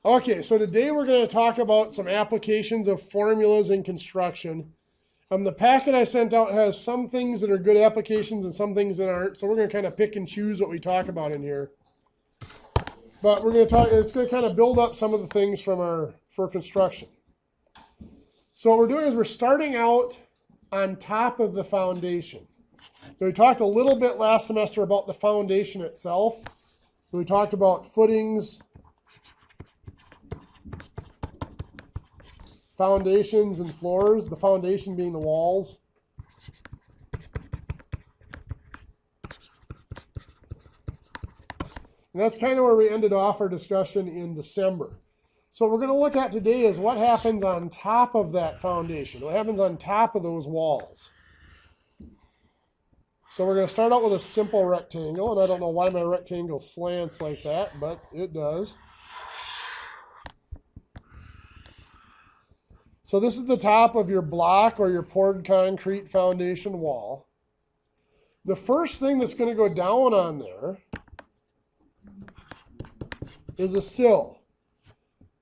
Okay, so today we're going to talk about some applications of formulas in construction. The packet I sent out has some things that are good applications and some things that aren't, so we're going to kind of pick and choose what we talk about in here. But we're going to talk, it's going to kind of build up some of the things for construction. So what we're doing is we're starting out on top of the foundation. So we talked a little bit last semester about the foundation itself. We talked about footings, foundations, and floors, the foundation being the walls. And that's kind of where we ended off our discussion in December. So what we're going to look at today is what happens on top of that foundation, what happens on top of those walls. So we're going to start out with a simple rectangle, and I don't know why my rectangle slants like that, but it does. So this is the top of your block or your poured concrete foundation wall. The first thing that's going to go down on there is a sill.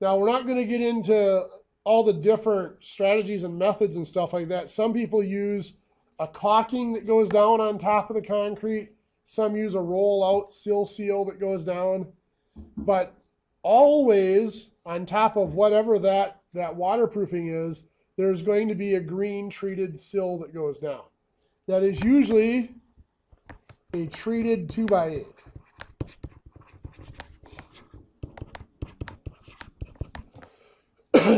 Now, we're not going to get into all the different strategies and methods and stuff like that. Some people use a caulking that goes down on top of the concrete. Some use a roll-out sill seal that goes down. But always on top of whatever that waterproofing is, there's going to be a green treated sill that goes down. That is usually a treated 2x8.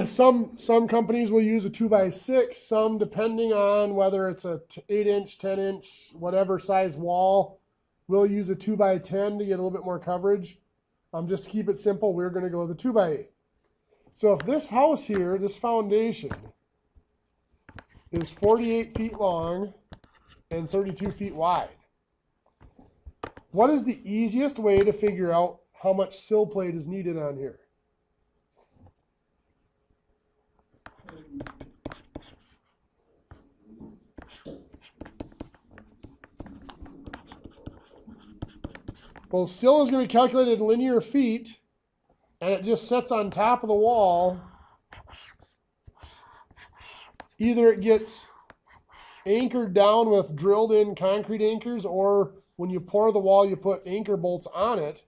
Some companies will use a 2x6, some depending on whether it's a 8-inch, 10-inch, whatever size wall, will use a 2x10 to get a little bit more coverage. Just to keep it simple, we're going to go with the 2x8. So if this house here, this foundation, is 48 feet long and 32 feet wide, what is the easiest way to figure out how much sill plate is needed on here? Well, sill is going to be calculated in linear feet, and it just sits on top of the wall. Either it gets anchored down with drilled in concrete anchors, or when you pour the wall, you put anchor bolts on it.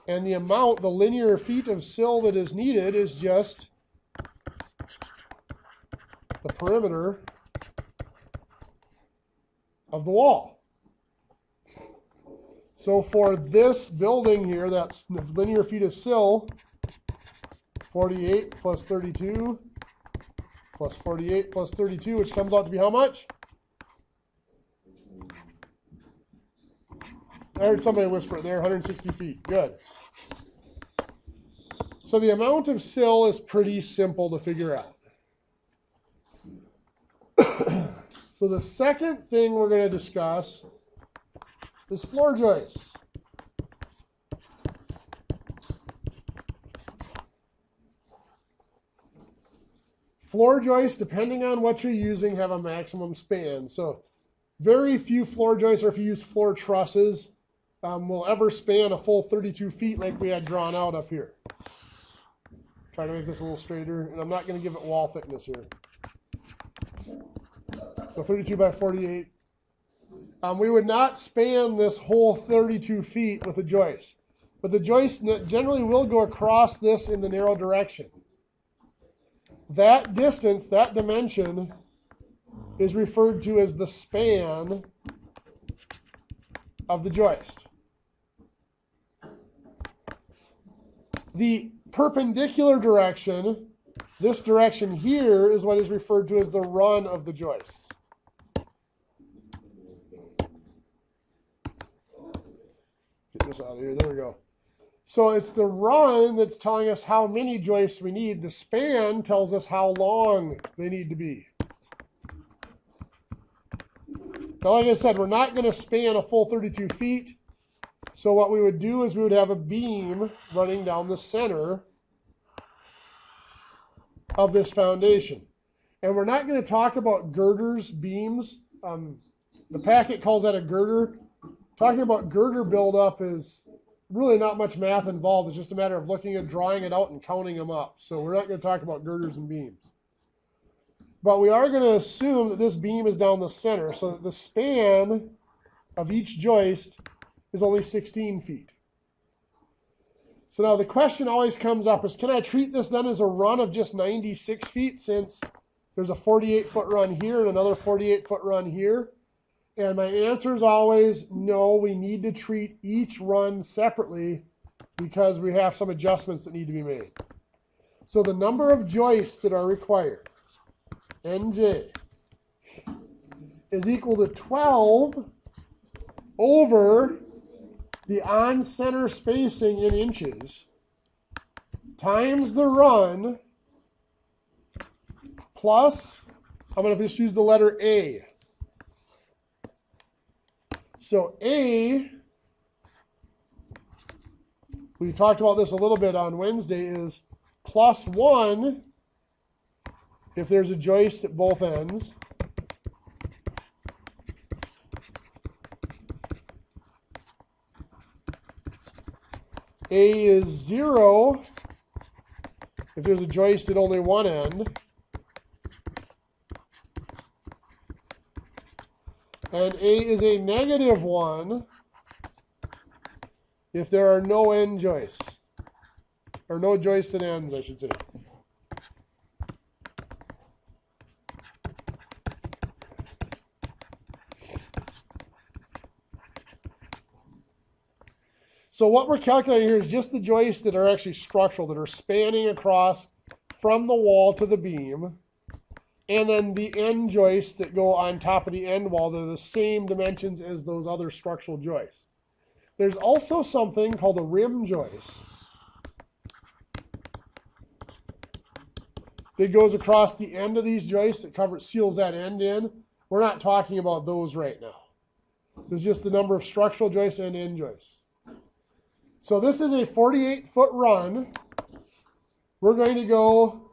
And the amount, the linear feet of sill that is needed is just the perimeter of the wall. So for this building here, that's the linear feet of sill, 48 plus 32 plus 48 plus 32, which comes out to be how much? I heard somebody whisper it there, 160 feet. Good. So the amount of sill is pretty simple to figure out. So the second thing we're going to discuss is floor joists. Floor joists, depending on what you're using, have a maximum span. So very few floor joists, or if you use floor trusses, will ever span a full 32 feet like we had drawn out up here. Try to make this a little straighter, and I'm not going to give it wall thickness here. So 32 by 48. We would not span this whole 32 feet with a joist, but the joist generally will go across this in the narrow direction. That distance, that dimension, is referred to as the span of the joist. The perpendicular direction, this direction here, is what is referred to as the run of the joists. Get this out of here. There we go. So it's the run that's telling us how many joists we need. The span tells us how long they need to be. Now, like I said, we're not going to span a full 32 feet. So what we would do is we would have a beam running down the center of this foundation. And we're not going to talk about girders, beams. The packet calls that a girder. Talking about girder buildup is really not much math involved. It's just a matter of looking at drawing it out and counting them up. So we're not going to talk about girders and beams. But we are going to assume that this beam is down the center, so that the span of each joist is only 16 feet. So now the question always comes up is, can I treat this then as a run of just 96 feet, since there's a 48-foot run here and another 48-foot run here? And my answer is always no. We need to treat each run separately because we have some adjustments that need to be made. So the number of joists that are required, NJ, is equal to 12 over the on-center spacing in inches times the run plus, I'm going to just use the letter A. So A, we talked about this a little bit on Wednesday, is plus 1 if there's a joist at both ends. A is 0 if there's a joist at only one end. And A is a negative 1 if there are no end joists, or no joists at ends, I should say. So what we're calculating here is just the joists that are actually structural, that are spanning across from the wall to the beam, and then the end joists that go on top of the end wall. They're the same dimensions as those other structural joists. There's also something called a rim joist that goes across the end of these joists that seals that end in. We're not talking about those right now. This is just the number of structural joists and end joists. So this is a 48-foot run. We're going to go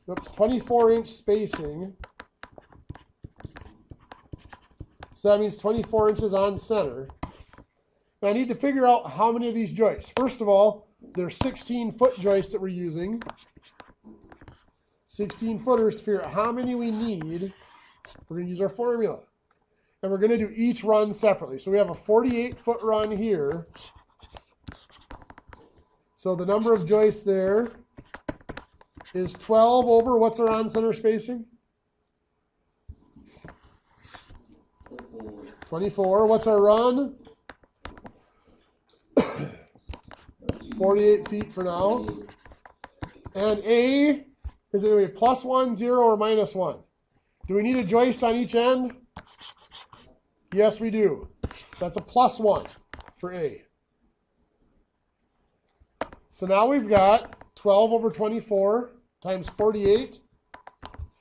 24-inch spacing. So that means 24 inches on center. And I need to figure out how many of these joists. First of all, there's 16-foot joists that we're using. 16-footers to figure out how many we need. We're going to use our formula. And we're going to do each run separately. So we have a 48-foot run here. So the number of joists there is 12 over, what's our on-center spacing? 24. What's our run? 48 feet for now. And A, is it going to be plus 1, 0, or minus 1? Do we need a joist on each end? Yes, we do. So that's a plus 1 for A. So now we've got 12 over 24 times 48.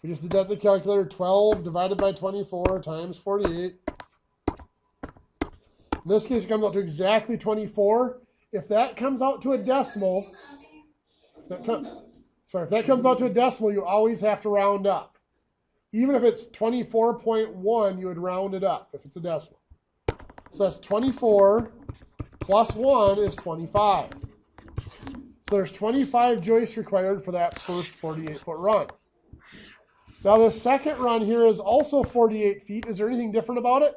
We just did that in the calculator. 12 divided by 24 times 48. In this case, it comes out to exactly 24. If that comes out to a decimal, if that comes out to a decimal, you always have to round up. Even if it's 24.1, you would round it up if it's a decimal. So that's 24 plus 1 is 25. So there's 25 joists required for that first 48-foot run. Now the second run here is also 48 feet. Is there anything different about it?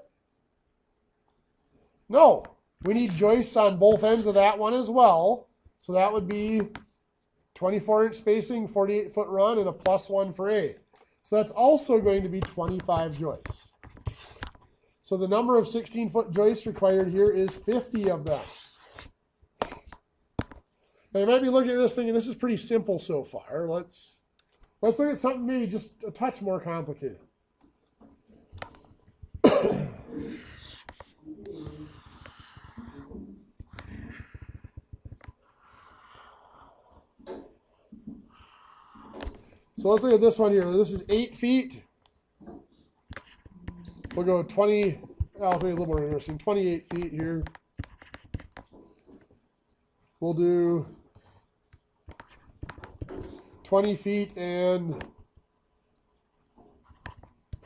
No. We need joists on both ends of that one as well. So that would be 24-inch spacing, 48-foot run, and a plus 1 for A. So that's also going to be 25 joists. So the number of 16-foot joists required here is 50 of them. Now you might be looking at this thing, and this is pretty simple so far. Let's look at something maybe just a touch more complicated. So let's look at this one here. This is 8 feet. We'll go 20, I'll make it a little more interesting, 28 feet here. We'll do 20 feet and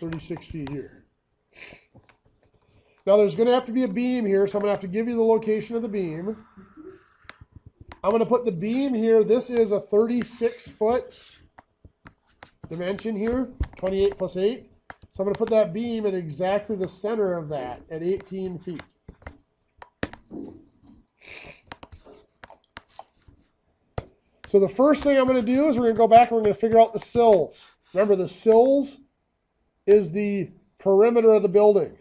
36 feet here. Now there's going to have to be a beam here, so I'm going to have to give you the location of the beam. I'm going to put the beam here. This is a 36-foot dimension here, 28 plus 8. So I'm going to put that beam at exactly the center of that at 18 feet. So the first thing I'm going to do is we're going to go back and we're going to figure out the sills. Remember, the sills is the perimeter of the building.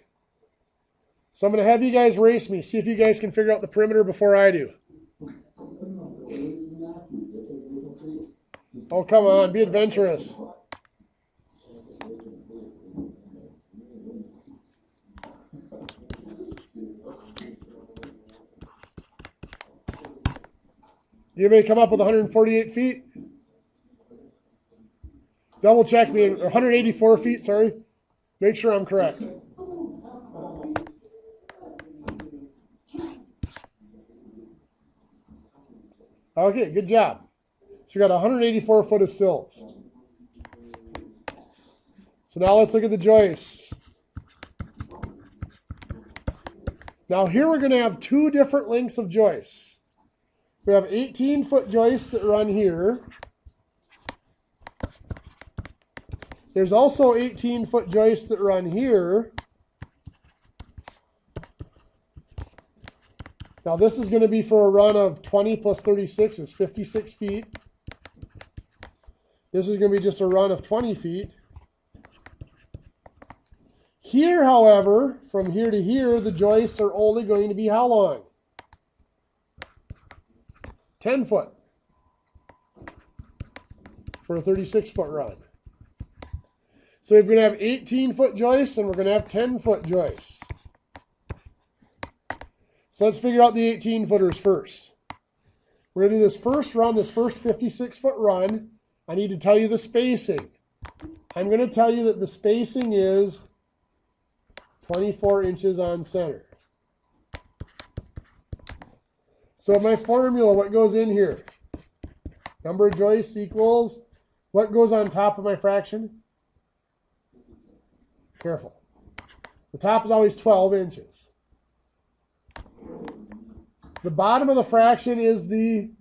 So I'm going to have you guys race me. See if you guys can figure out the perimeter before I do. Oh, come on. Be adventurous. You may come up with 148 feet. Double check me. 184 feet, sorry. Make sure I'm correct. Okay, good job. So we got 184 foot of sills. So now let's look at the joists. Now here we're going to have two different lengths of joists. We have 18-foot joists that run here. There's also 18-foot joists that run here. Now this is going to be for a run of 20 plus 36 is 56 feet. This is going to be just a run of 20 feet. Here, however, from here to here, the joists are only going to be how long? 10 foot for a 36-foot run. So we're going to have 18-foot joists and we're going to have 10-foot joists. So let's figure out the 18-footers first. We're going to do this first run, this first 56-foot run. I need to tell you the spacing. I'm going to tell you that the spacing is 24 inches on center. So my formula, what goes in here? Number of joists equals, what goes on top of my fraction? Careful. The top is always 12 inches. The bottom of the fraction is the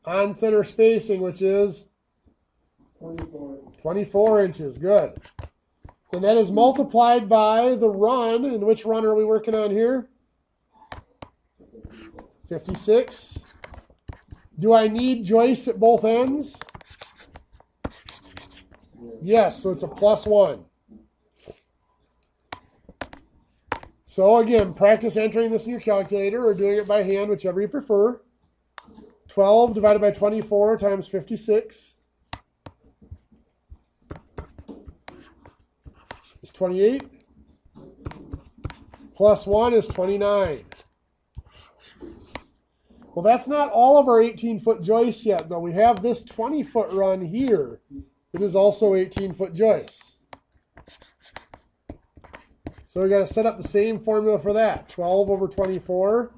on-center spacing, which is 24 inches. Good. And that is multiplied by the run. And which run are we working on here? 56. Do I need joists at both ends? Yes, so it's a +1. So again, practice entering this in your calculator or doing it by hand, whichever you prefer. 12 divided by 24 times 56 is 28. +1 is 29. Well, that's not all of our 18-foot joists yet, though. We have this 20-foot run here. It is also 18-foot joists. So we got to set up the same formula for that. 12 over 24.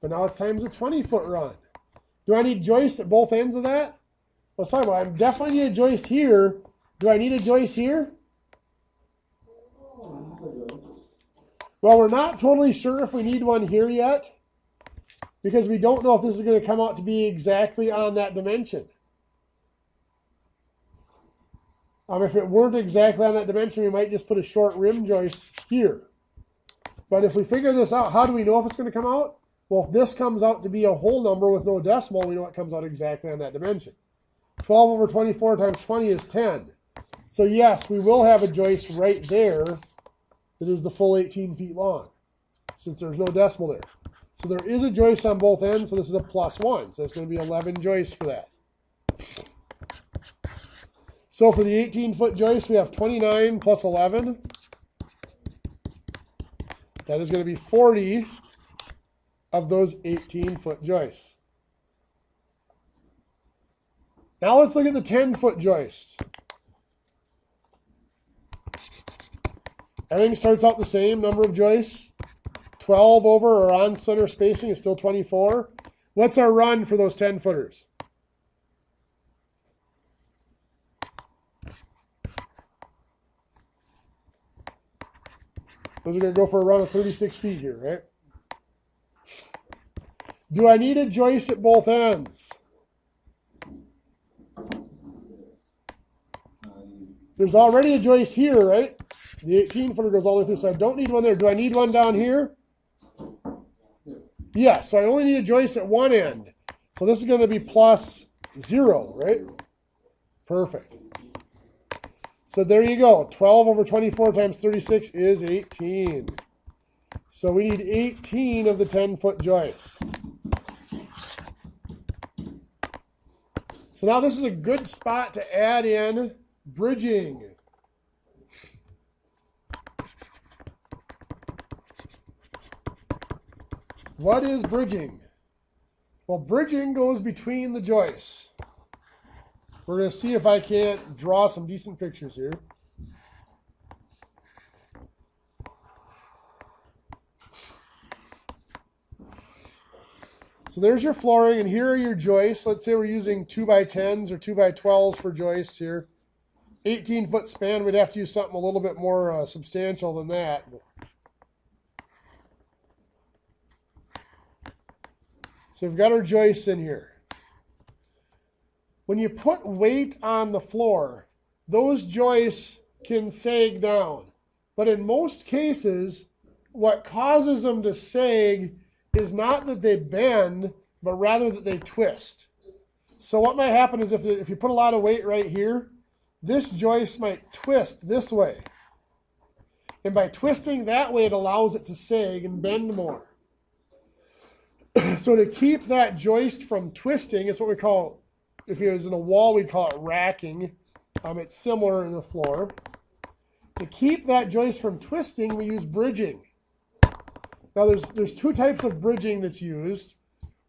But now it's times a 20-foot run. Do I need joists at both ends of that? Let's talk about it. I definitely need a joist here. Do I need a joist here? Well, we're not totally sure if we need one here yet, because we don't know if this is going to come out to be exactly on that dimension. If it weren't exactly on that dimension, we might just put a short rim joist here. But if we figure this out, how do we know if it's going to come out? Well, if this comes out to be a whole number with no decimal, we know it comes out exactly on that dimension. 12 over 24 times 20 is 10. So yes, we will have a joist right there that is the full 18 feet long, since there's no decimal there. So there is a joist on both ends, so this is a +1. So it's going to be 11 joists for that. So for the 18-foot joist, we have 29 plus 11. That is going to be 40 of those 18-foot joists. Now let's look at the 10-foot joist. Everything starts out the same, number of joists. 12 over or on center spacing is still 24. What's our run for those 10-footers? Those are going to go for a run of 36 feet here, right? Do I need a joist at both ends? There's already a joist here, right? The 18-footer goes all the way through, so I don't need one there. Do I need one down here? Yes, so I only need a joist at one end. So this is going to be plus 0, right? Perfect. So there you go. 12 over 24 times 36 is 18. So we need 18 of the 10-foot joists. So now this is a good spot to add in bridging. What is bridging? Well, bridging goes between the joists. We're going to see if I can't draw some decent pictures here. So there's your flooring, and here are your joists. Let's say we're using 2x10s or 2x12s for joists here. 18-foot span, we'd have to use something a little bit more substantial than that. So we've got our joists in here. When you put weight on the floor, those joists can sag down. But in most cases, what causes them to sag is not that they bend, but rather that they twist. So what might happen is if you put a lot of weight right here, this joist might twist this way. And by twisting that way, it allows it to sag and bend more. So to keep that joist from twisting, it's what we call, if it was in a wall, we'd call it racking. It's similar in the floor. To keep that joist from twisting, we use bridging. Now there's two types of bridging that's used.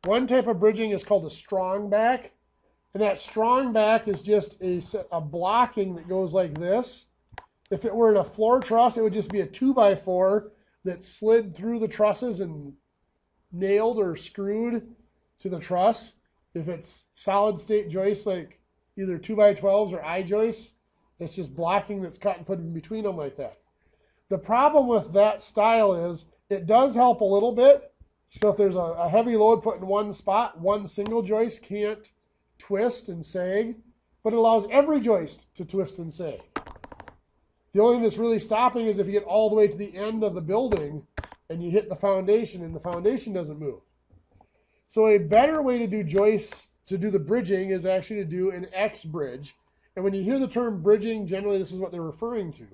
One type of bridging is called a strong back. And that strong back is just a blocking that goes like this. If it were in a floor truss, it would just be a 2x4 that slid through the trusses and nailed or screwed to the truss. If it's solid state joists like either 2x12s or I-joists, it's just blocking that's cut and put in between them like that. The problem with that style is it does help a little bit. So if there's a heavy load put in one spot, one single joist can't twist and sag, but it allows every joist to twist and sag. The only thing that's really stopping is if you get all the way to the end of the building and you hit the foundation and the foundation doesn't move. So a better way to do joists, to do the bridging, is actually to do an X bridge. And when you hear the term bridging, generally this is what they're referring to.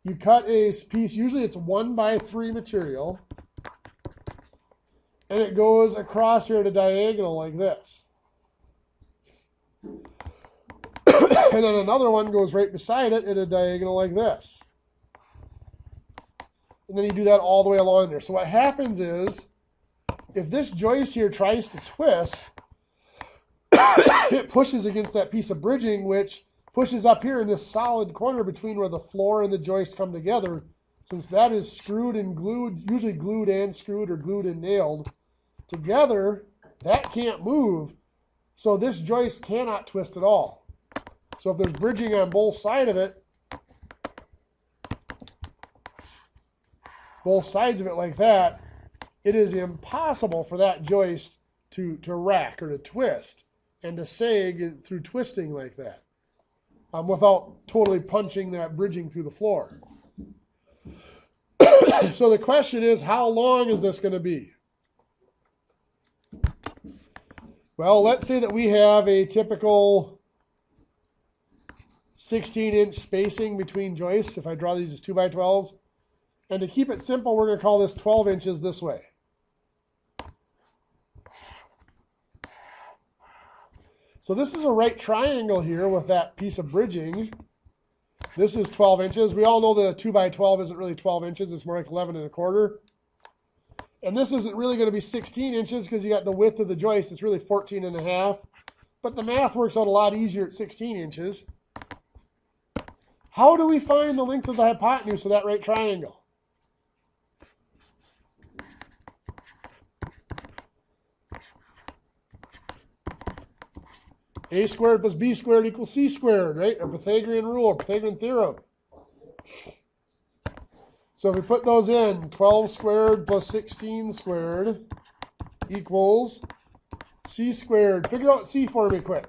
You cut a piece, usually it's 1x3 material, and it goes across here at a diagonal like this. And then another one goes right beside it at a diagonal like this. And then you do that all the way along there. So what happens is, if this joist here tries to twist, it pushes against that piece of bridging, which pushes up here in this solid corner between where the floor and the joist come together. Since that is screwed and glued, usually glued and screwed or glued and nailed together, that can't move. So this joist cannot twist at all. So if there's bridging on both sides of it like that, it is impossible for that joist to rack or to twist and to sag through twisting like that without totally punching that bridging through the floor. So the question is, how long is this going to be? Well, let's say that we have a typical 16-inch spacing between joists, if I draw these as 2x12s. And to keep it simple, we're going to call this 12 inches this way. So this is a right triangle here with that piece of bridging. This is 12 inches. We all know that a 2x12 isn't really 12 inches. It's more like 11 1/4. And this isn't really going to be 16 inches because you got the width of the joist. It's really 14 1/2. But the math works out a lot easier at 16 inches. How do we find the length of the hypotenuse of that right triangle? A squared plus B squared equals C squared, right? A Pythagorean rule, or Pythagorean theorem. So if we put those in, 12 squared plus 16 squared equals C squared. Figure out C for me quick.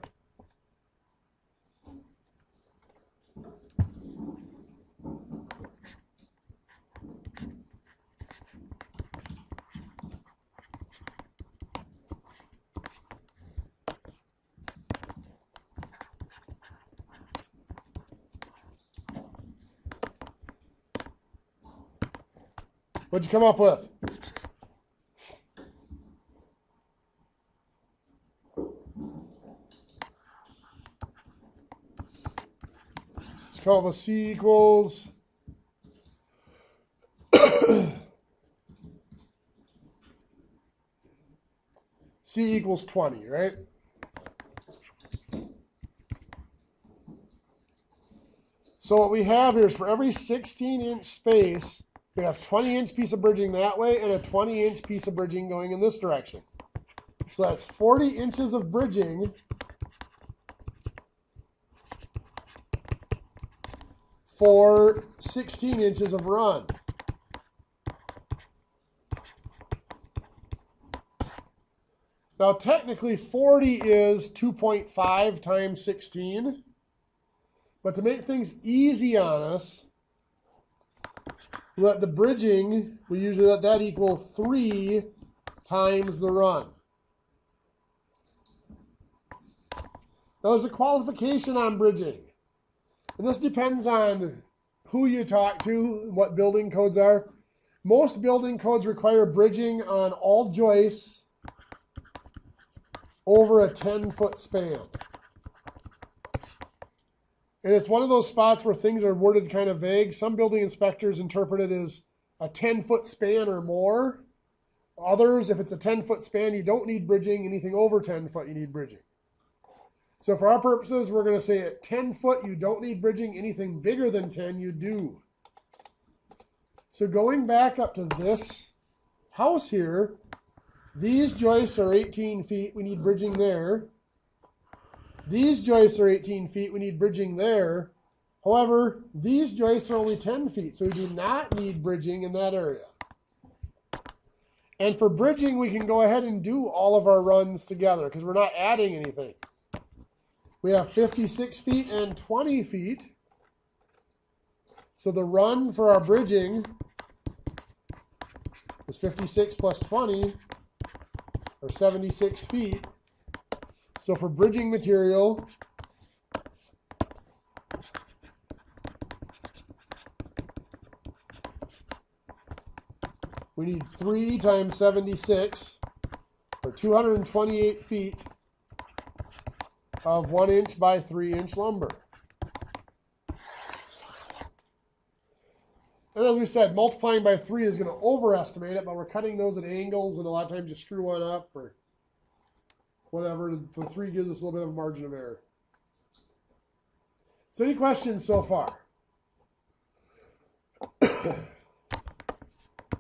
What'd you come up with? Let's come up with C equals C equals 20, right? So what we have here is for every 16-inch space, we have a 20-inch piece of bridging that way and a 20-inch piece of bridging going in this direction. So that's 40 inches of bridging for 16 inches of run. Now technically 40 is 2.5 times 16, but to make things easy on us, let the bridging, we usually let that equal 3 times the run. Now there's a qualification on bridging. And this depends on who you talk to and what building codes are. Most building codes require bridging on all joists over a 10-foot span. And it's one of those spots where things are worded kind of vague. Some building inspectors interpret it as a 10-foot span or more. Others, if it's a 10-foot span, you don't need bridging. Anything over 10 foot, you need bridging. So for our purposes, we're going to say at 10 foot, you don't need bridging. Anything bigger than 10, you do. So going back up to this house here, these joists are 18 feet. We need bridging there. These joists are 18 feet. We need bridging there. However, these joists are only 10 feet, so we do not need bridging in that area. And for bridging, we can go ahead and do all of our runs together because we're not adding anything. We have 56 feet and 20 feet. So the run for our bridging is 56 plus 20, or 76 feet. So for bridging material, we need 3 times 76, or 228 feet of 1 inch by 3 inch lumber. And as we said, multiplying by 3 is going to overestimate it, but we're cutting those at angles, and a lot of times you screw one up or whatever. The 3 gives us a little bit of a margin of error. So any questions so far?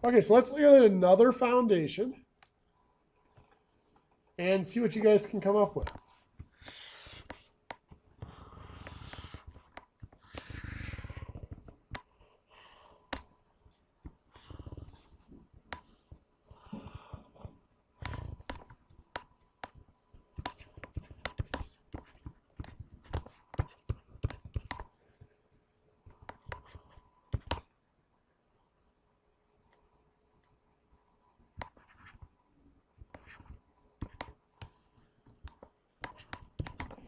Okay, so let's look at another foundation and see what you guys can come up with.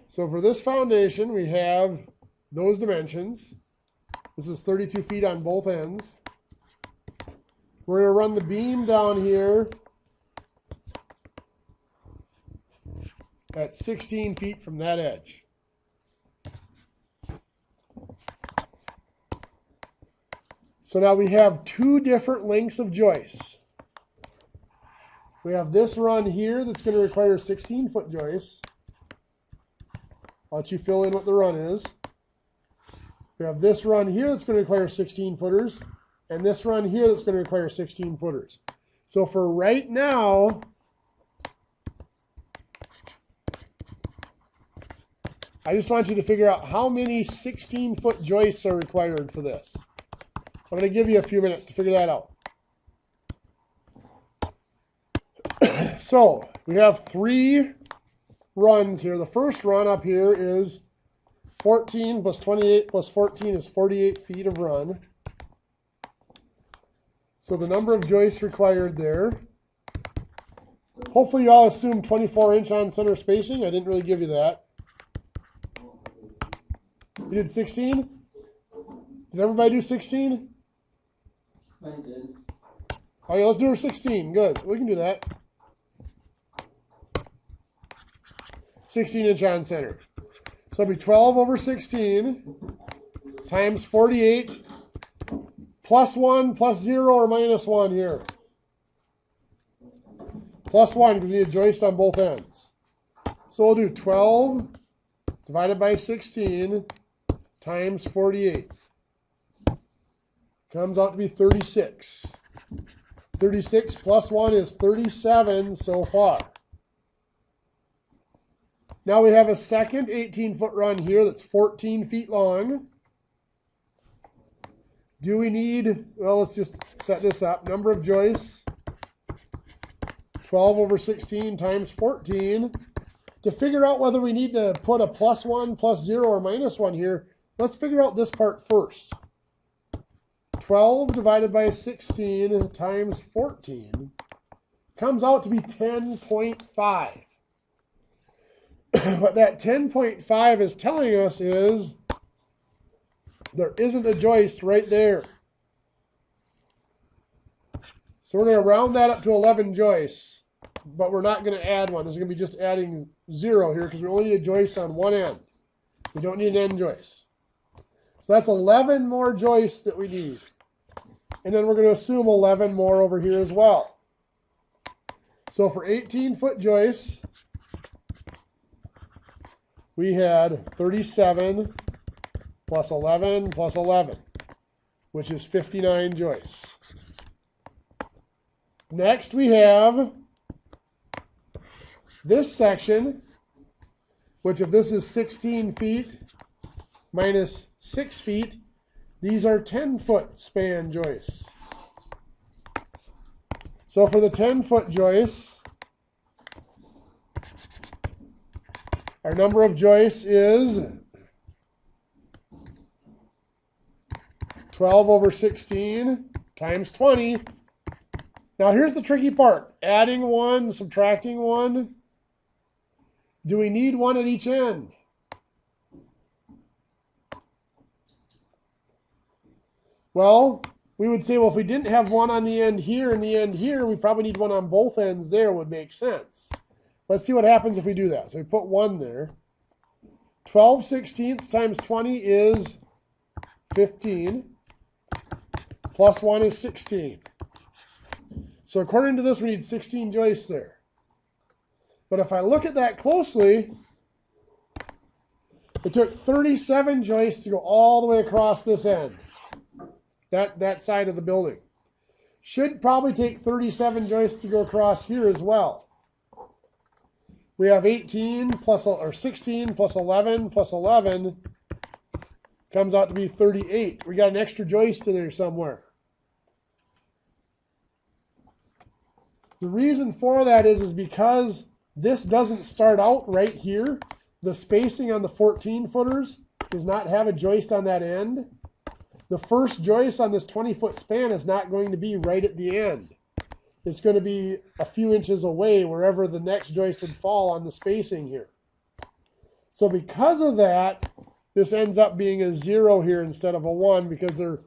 So for this foundation, we have those dimensions. This is 32 feet on both ends. We're going to run the beam down here at 16 feet from that edge. So now we have 2 different lengths of joists. We have this run here that's going to require 16-foot joists. I'll let you fill in what the run is. We have this run here that's going to require 16 footers, and this run here that's going to require 16 footers. So for right now, I just want you to figure out how many 16-foot joists are required for this. I'm going to give you a few minutes to figure that out. So we have 3 runs here. The first run up here is 14 plus 28 plus 14 is 48 feet of run. So the number of joists required there. Hopefully you all assume 24-inch on center spacing. I didn't really give you that. You did 16? Did everybody do 16? I did. Okay, let's do 16. Good. We can do that. 16-inch on center. So it'll be 12 over 16 times 48 plus 1 plus 0 or minus 1 here. Plus 1 because we need a joist on both ends. So we'll do 12 divided by 16 times 48. Comes out to be 36. 36 plus 1 is 37 so far. Now we have a second 18-foot run here that's 14 feet long. Do we need, well, let's just set this up. Number of joists, 12 over 16 times 14. To figure out whether we need to put a plus 1, plus 0, or minus 1 here, let's figure out this part first. 12 divided by 16 times 14 comes out to be 10.5. What that 10.5 is telling us is there isn't a joist right there. So we're going to round that up to 11 joists, but we're not going to add one. This is going to be just adding 0 here because we only need a joist on one end. We don't need an end joist. So that's 11 more joists that we need. And then we're going to assume 11 more over here as well. So for 18-foot joists, we had 37 plus 11 plus 11, which is 59 joists. Next we have this section, which if this is 16 feet minus 6 feet, these are 10-foot span joists. So for the 10-foot joists, our number of joists is 12 over 16 times 20. Now here's the tricky part. Adding 1, subtracting 1. Do we need 1 at each end? Well, we would say, well, if we didn't have 1 on the end here and the end here, we probably need 1 on both ends there would make sense. Let's see what happens if we do that. So we put 1 there. 12 sixteenths times 20 is 15. Plus 1 is 16. So according to this, we need 16 joists there. But if I look at that closely, it took 37 joists to go all the way across this end. That side of the building. Should probably take 37 joists to go across here as well. We have 18 plus, or 16 plus 11 plus 11 comes out to be 38. We got an extra joist in there somewhere. The reason for that is because this doesn't start out right here. The spacing on the 14-footers does not have a joist on that end. The first joist on this 20-foot span is not going to be right at the end. It's going to be a few inches away wherever the next joist would fall on the spacing here. So because of that, this ends up being a 0 here instead of a 1 because there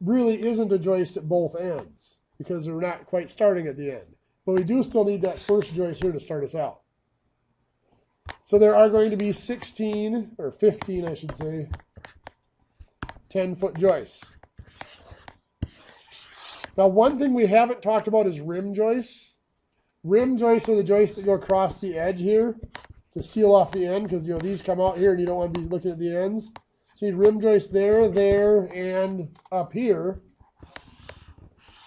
really isn't a joist at both ends because they're not quite starting at the end. But we do still need that first joist here to start us out. So there are going to be 16, or 15 I should say, 10-foot joists. Now one thing we haven't talked about is rim joists. Rim joists are the joists that go across the edge here to seal off the end because these come out here and you don't want to be looking at the ends. So you need rim joists there, there, and up here.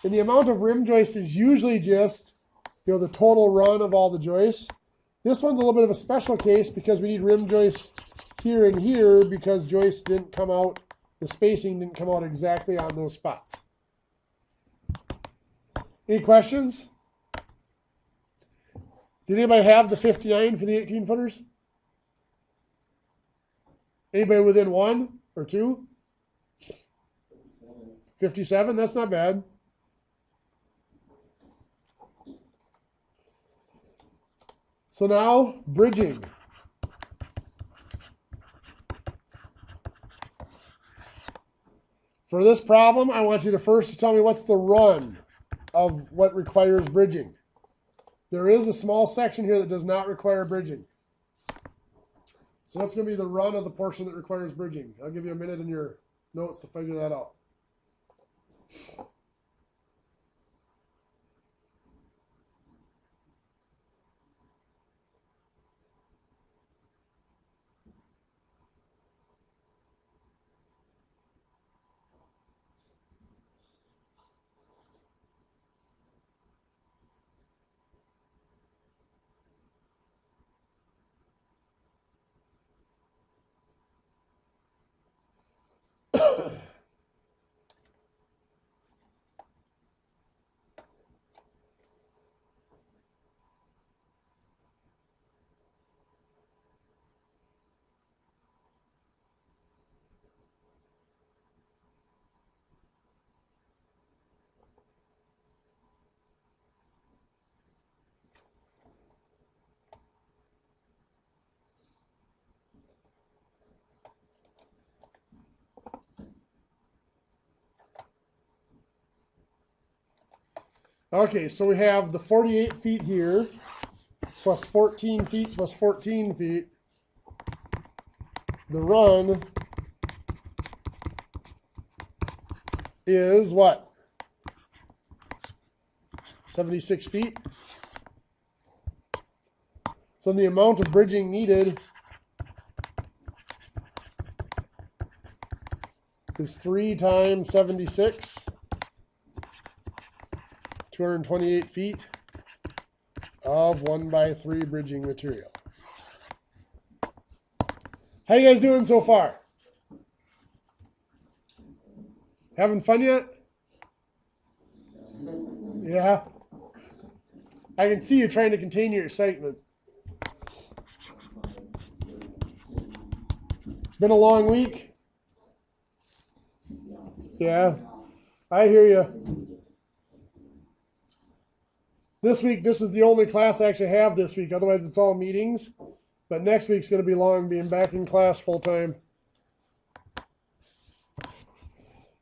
And the amount of rim joists is usually just the total run of all the joists. This one's a little bit of a special case because we need rim joists here and here because joists didn't come out the spacing didn't come out exactly on those spots. Any questions? Did anybody have the 59 for the 18 footers? Anybody within 1 or 2? 57, that's not bad. So now, bridging. For this problem, I want you to first tell me what's the run of what requires bridging. There is a small section here that does not require bridging. So what's going to be the run of the portion that requires bridging? I'll give you a minute in your notes to figure that out. Okay, so we have the 48 feet here, plus 14 feet, plus 14 feet. The run is what? 76 feet. So the amount of bridging needed is 3 times 76. 228 feet of 1x3 bridging material. How you guys doing so far? Having fun yet? Yeah. I can see you trying to contain your excitement. Been a long week? Yeah. I hear you. This week, this is the only class I actually have this week. Otherwise, it's all meetings. But next week's going to be long, being back in class full time.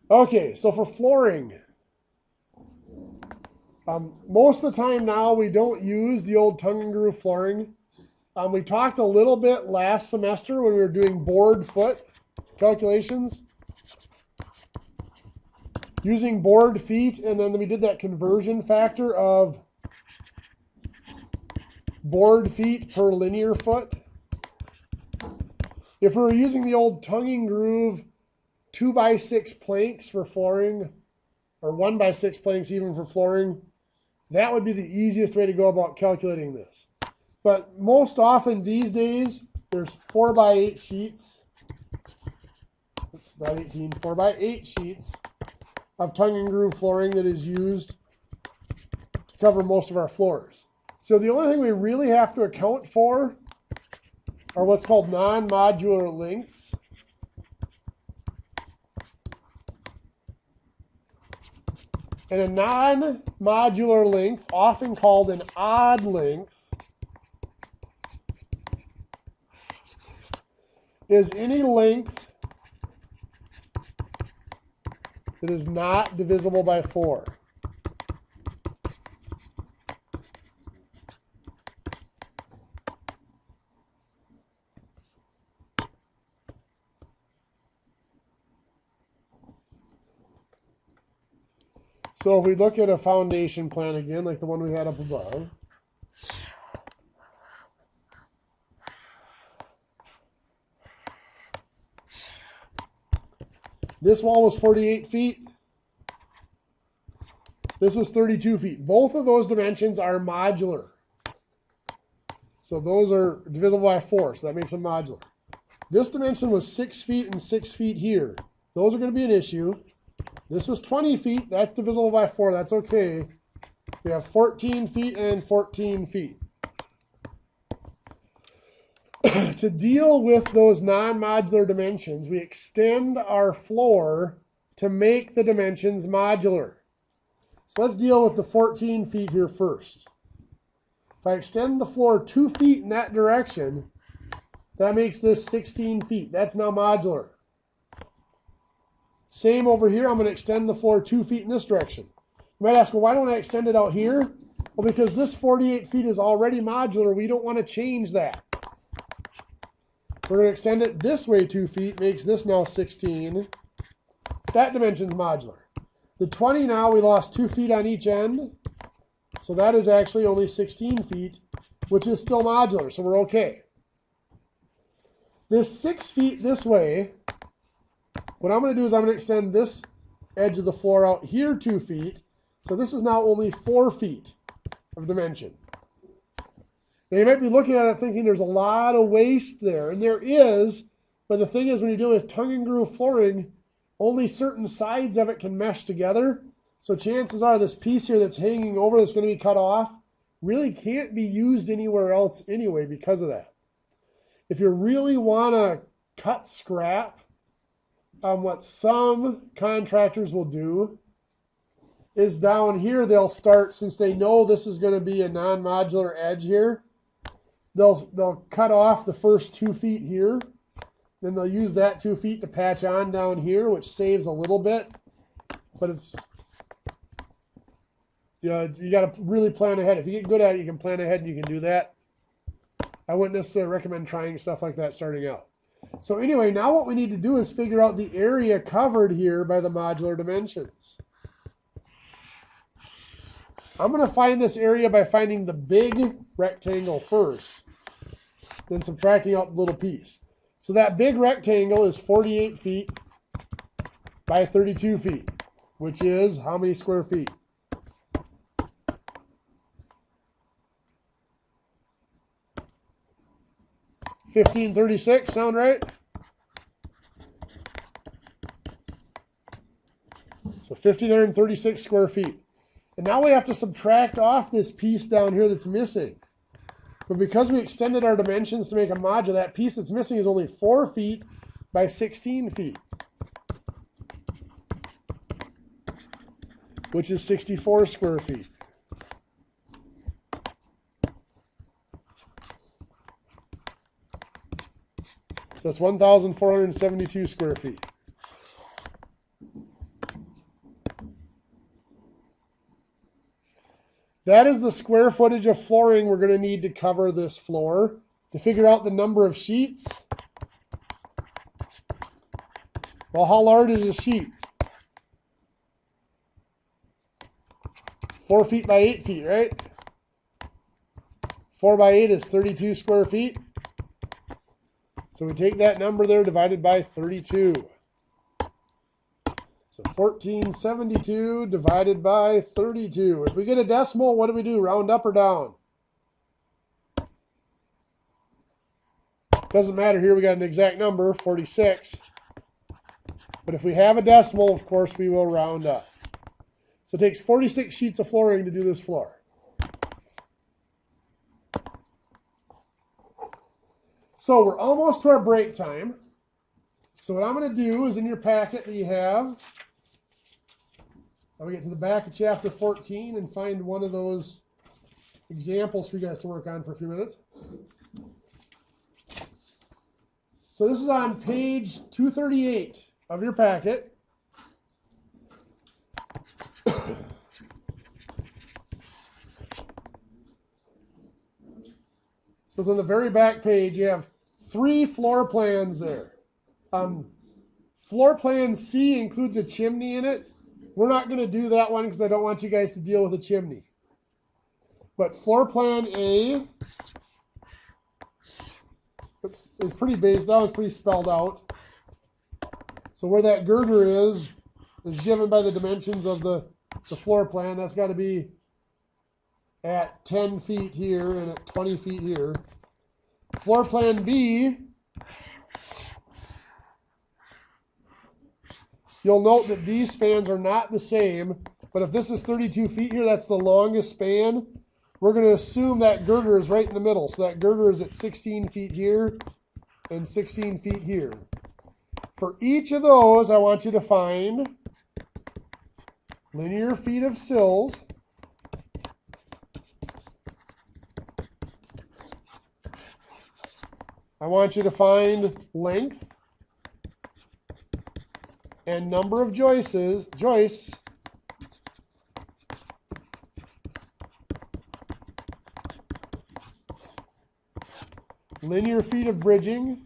Okay, so for flooring. Most of the time now, we don't use the old tongue and groove flooring. We talked a little bit last semester when we were doing board foot calculations. Using board feet, and then we did that conversion factor of board feet per linear foot. If we were using the old tongue and groove 2x6 planks for flooring, or 1x6 planks even for flooring, that would be the easiest way to go about calculating this. But most often these days, there's 4x8 sheets. Oops, not 18, 4x8 sheets of tongue and groove flooring that is used to cover most of our floors. So the only thing we really have to account for are what's called non-modular lengths. And a non-modular length, often called an odd length, is any length that is not divisible by 4. So if we look at a foundation plan again, like the one we had up above, this wall was 48 feet. This was 32 feet. Both of those dimensions are modular. So those are divisible by 4, so that makes them modular. This dimension was 6 feet and 6 feet here. Those are going to be an issue. This was 20 feet. That's divisible by 4. That's okay. We have 14 feet and 14 feet. To deal with those non-modular dimensions, we extend our floor to make the dimensions modular. So let's deal with the 14 feet here first. If I extend the floor 2 feet in that direction, that makes this 16 feet. That's now modular. Same over here. I'm going to extend the floor 2 feet in this direction. You might ask, well, why don't I extend it out here? Well, because this 48 feet is already modular. We don't want to change that. We're going to extend it this way 2 feet, makes this now 16. That dimension's modular. The 20 now, we lost 2 feet on each end. So that is actually only 16 feet, which is still modular, so we're okay. This 6 feet this way, what I'm going to do is I'm going to extend this edge of the floor out here 2 feet. So this is now only 4 feet of dimension. Now you might be looking at it thinking there's a lot of waste there, and there is, but the thing is when you're dealing with tongue and groove flooring, only certain sides of it can mesh together. So chances are this piece here that's hanging over that's going to be cut off really can't be used anywhere else anyway because of that. If you really want to cut scrap, what some contractors will do is down here they'll start, since they know this is going to be a non-modular edge here, they'll cut off the first 2 feet here. Then they'll use that 2 feet to patch on down here, which saves a little bit. But it's, you got to really plan ahead. If you get good at it, you can plan ahead and you can do that. I wouldn't necessarily recommend trying stuff like that starting out. So anyway, now what we need to do is figure out the area covered here by the modular dimensions. I'm going to find this area by finding the big rectangle first, then subtracting out the little piece. So that big rectangle is 48 feet by 32 feet, which is how many square feet? 1536, sound right? So 1,536 square feet. And now we have to subtract off this piece down here that's missing. But because we extended our dimensions to make a module, that piece that's missing is only 4 feet by 16 feet, which is 64 square feet. So that's 1,472 square feet. That is the square footage of flooring we're going to need to cover this floor. To figure out the number of sheets, well, how large is a sheet? 4 feet by 8 feet, right? 4 by 8 is 32 square feet. So we take that number there divided by 32. So 1472 divided by 32. If we get a decimal, what do we do? Round up or down? Doesn't matter here, we got an exact number, 46. But if we have a decimal, of course, we will round up. So it takes 46 sheets of flooring to do this floor. So we're almost to our break time. So what I'm going to do is in your packet that you have, I'm going to get to the back of chapter 14 and find one of those examples for you guys to work on for a few minutes. So this is on page 238 of your packet. So it's on the very back page. You have 3 floor plans there. Floor plan C includes a chimney in it. We're not going to do that one because I don't want you guys to deal with a chimney. But floor plan A is pretty basic. That was pretty spelled out. So where that girder is given by the dimensions of the floor plan. That's got to be at 10 feet here and at 20 feet here. Floor plan B you'll note that these spans are not the same, but if this is 32 feet here, that's the longest span. We're going to assume that girder is right in the middle. So that girder is at 16 feet here and 16 feet here. For each of those, I want you to find linear feet of sills. I want you to find length and number of joists, linear feet of bridging,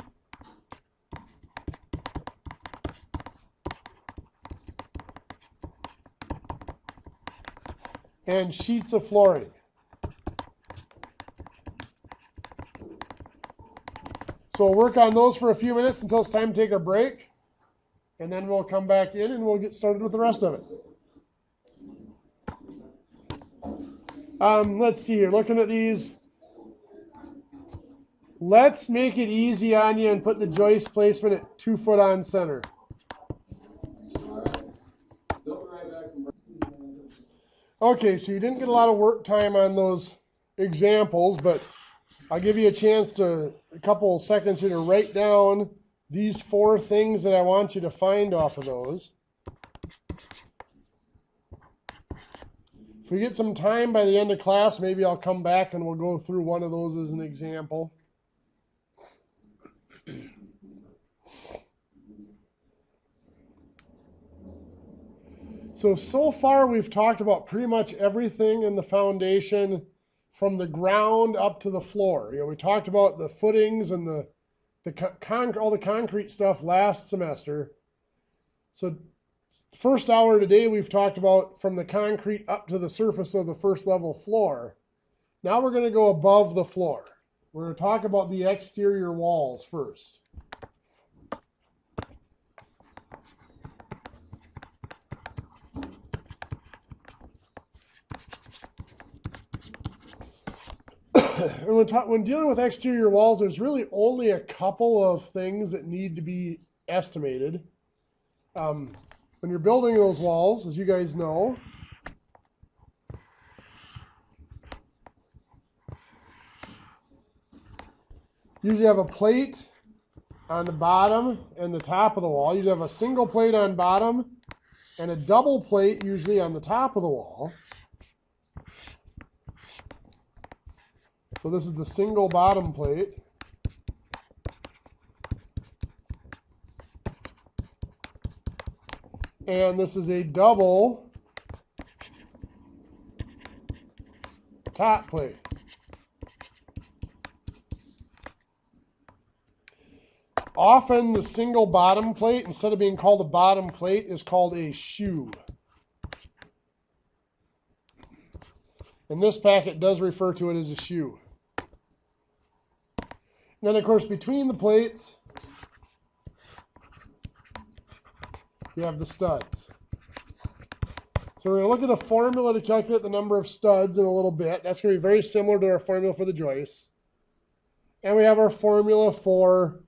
and sheets of flooring. So we'll work on those for a few minutes until it's time to take a break, and then we'll come back in and we'll get started with the rest of it. Let's see here, looking at these. Let's make it easy on you and put the joist placement at 2 foot on center. Okay, so you didn't get a lot of work time on those examples, but I'll give you a chance to, a couple seconds here to write down these 4 things that I want you to find off of those. If we get some time by the end of class, maybe I'll come back and we'll go through one of those as an example. So far we've talked about pretty much everything in the foundation from the ground up to the floor. You know, we talked about the footings and all the concrete stuff last semester. So first hour today we've talked about from the concrete up to the surface of the first level floor. Now we're going to go above the floor. We're going to talk about the exterior walls first. When dealing with exterior walls, there's really only a couple of things that need to be estimated. When you're building those walls, as you guys know, usually have a plate on the bottom and the top of the wall. You have a single plate on bottom and a double plate usually on the top of the wall. So this is the single bottom plate. And this is a double top plate. Often the single bottom plate, instead of being called a bottom plate, is called a shoe. And this packet does refer to it as a shoe. And then, of course, between the plates, you have the studs. So we're going to look at a formula to calculate the number of studs in a little bit. That's going to be very similar to our formula for the joists. And we have our formula for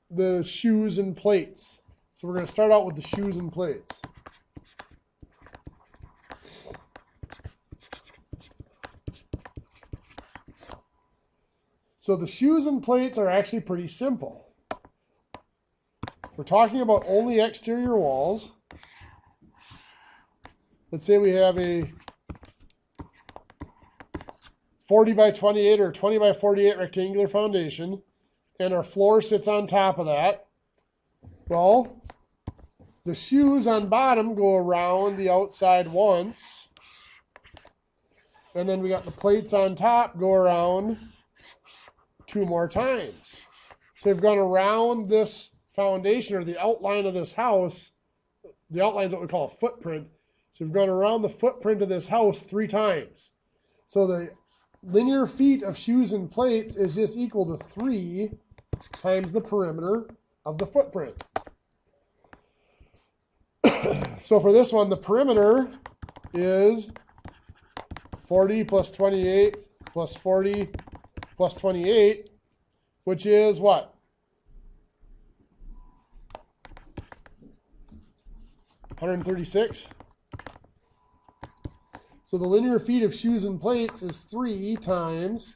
the shoes and plates. So we're going to start out with the shoes and plates. So the shoes and plates are actually pretty simple. We're talking about only exterior walls. Let's say we have a 40 by 28 or 20 by 48 rectangular foundation, and our floor sits on top of that. Well, the shoes on bottom go around the outside once, and then we got the plates on top go around 2 more times. So we've gone around this foundation, or the outline of this house. The outline is what we call a footprint. So we've gone around the footprint of this house 3 times. So the linear feet of shoes and plates is just equal to 3 times the perimeter of the footprint. So for this one, the perimeter is 40 plus 28 plus 40 plus 28, which is what? 136. So the linear feet of shoes and plates is 3 times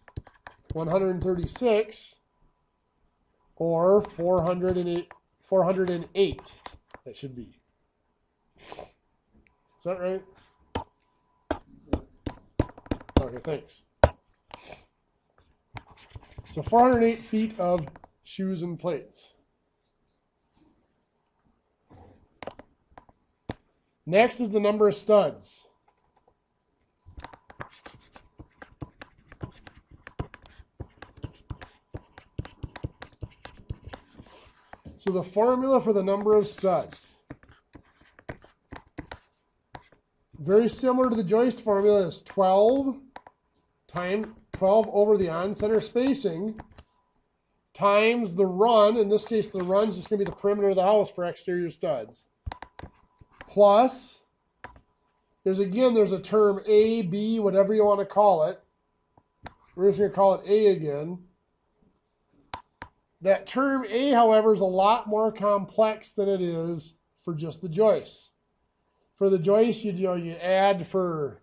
136, or 408. 408, that should be. Is that right? Okay, thanks. So 408 feet of shoes and plates. Next is the number of studs. So the formula for the number of studs, very similar to the joist formula, is 12 over the on-center spacing times the run. In this case, the run is just going to be the perimeter of the house for exterior studs. Plus, there's a term A, B, whatever you want to call it. We're just going to call it A again. That term A, however, is a lot more complex than it is for just the joists. For the joists, you add for